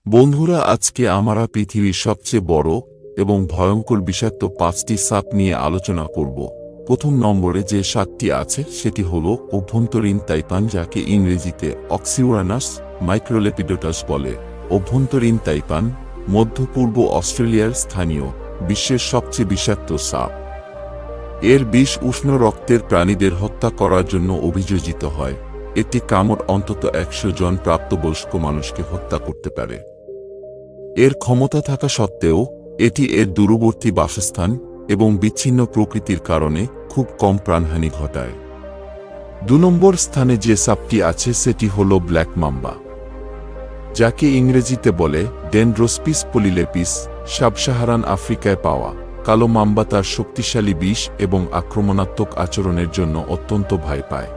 বন্ধুরা, আজকে আমরা পৃথিবীর সবচেয়ে বড় এবং ভয়ঙ্কর বিষাক্ত 5টি সাপ নিয়ে আলোচনা করব। প্রথম নম্বরে যে সাপটি আছে সেটি হল অভ্যন্তরীণ তাইপান, যাকে ইংরেজিতে অক্সিউরানাস মাইক্রোলেপিডোটাস বলে। অভ্যন্তরীণ তাইপান মধ্য পূর্ব অস্ট্রেলিয়ার স্থানীয়, বিশ্বের সবচেয়ে বিষাক্ত সাপ। এর বিষ উষ্ণ রক্তের প্রাণীদের হত্যা করার জন্য অভিযোজিত হয়। এটি কামড় অন্তত 100 জন প্রাপ্তবয়স্ক মানুষকে হত্যা করতে পারে। এর ক্ষমতা থাকা সত্ত্বেও এটি এর দূরবর্তী বাসস্থান এবং বিচ্ছিন্ন প্রকৃতির কারণে খুব কম প্রাণহানি ঘটায়। 2 নম্বর স্থানে যে সাপটি আছে সেটি হল ব্ল্যাক মাম্বা, যাকে ইংরেজিতে বলে ডেনড্রোস্পিস পলিলেপিস। সাবসাহারান আফ্রিকায় পাওয়া কালো মাম্বা তার শক্তিশালী বিষ এবং আক্রমণাত্মক আচরণের জন্য অত্যন্ত ভয় পায়।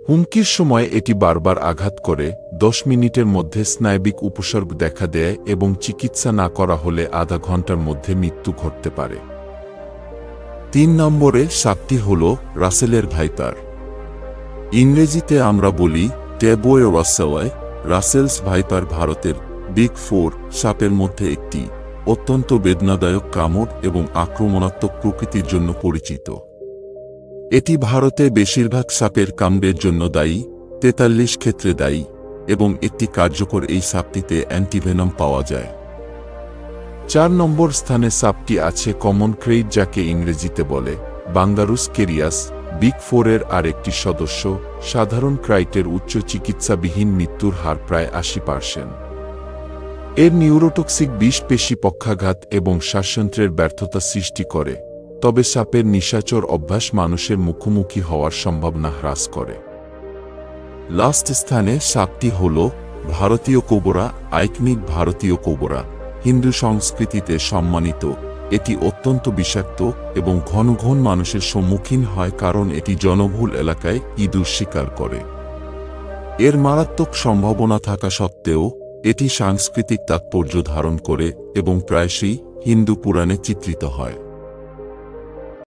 হুমকির সময় এটি বারবার আঘাত করে, 10 মিনিটের মধ্যে স্নায়বিক উপসর্গ দেখা দেয় এবং চিকিৎসা না করা হলে আধা ঘন্টার মধ্যে মৃত্যু ঘটতে পারে। 3 নম্বরে সাপটি হল রাসেলের ভাইপার। ইংরেজিতে আমরা বলি ট্যাবোয় রাসেলয়। রাসেলস ভাইপার ভারতের বিগ 4 সাপের মধ্যে একটি। অত্যন্ত বেদনাদায়ক কামড় এবং আক্রমণাত্মক প্রকৃতির জন্য পরিচিত। এটি ভারতে বেশিরভাগ সাপের কামড়ের জন্য দায়ী, 43 ক্ষেত্রে দায়ী, এবং একটি কার্যকর এই সাপটিতে অ্যান্টিভেনম পাওয়া যায়। 4 নম্বর স্থানে সাপটি আছে কমন ক্রেইট, যাকে ইংরেজিতে বলে বাঙ্গারুস কেরিয়াস। বিগ 4 এর আরেকটি সদস্য। সাধারণ ক্রাইটের উচ্চ চিকিৎসাবিহীন মৃত্যুর হার প্রায় 80%। এর নিউরোটক্সিক বিষ পেশি পক্ষাঘাত এবং শ্বাসযন্ত্রের ব্যর্থতা সৃষ্টি করে, তবে সাপের নিশাচর অভ্যাস মানুষের মুখোমুখি হওয়ার সম্ভাবনা হ্রাস করে। লাস্ট স্থানে সাপটি হল ভারতীয় কোবরা, আইকনিক ভারতীয় কোবরা। হিন্দু সংস্কৃতিতে সম্মানিত, এটি অত্যন্ত বিষাক্ত এবং ঘন ঘন মানুষের সম্মুখীন হয় কারণ এটি জনবহুল এলাকায় ইঁদুর শিকার করে। এর মারাত্মক সম্ভাবনা থাকা সত্ত্বেও এটি সাংস্কৃতিক তাৎপর্য ধারণ করে এবং প্রায়শই হিন্দু পুরাণে চিত্রিত হয়।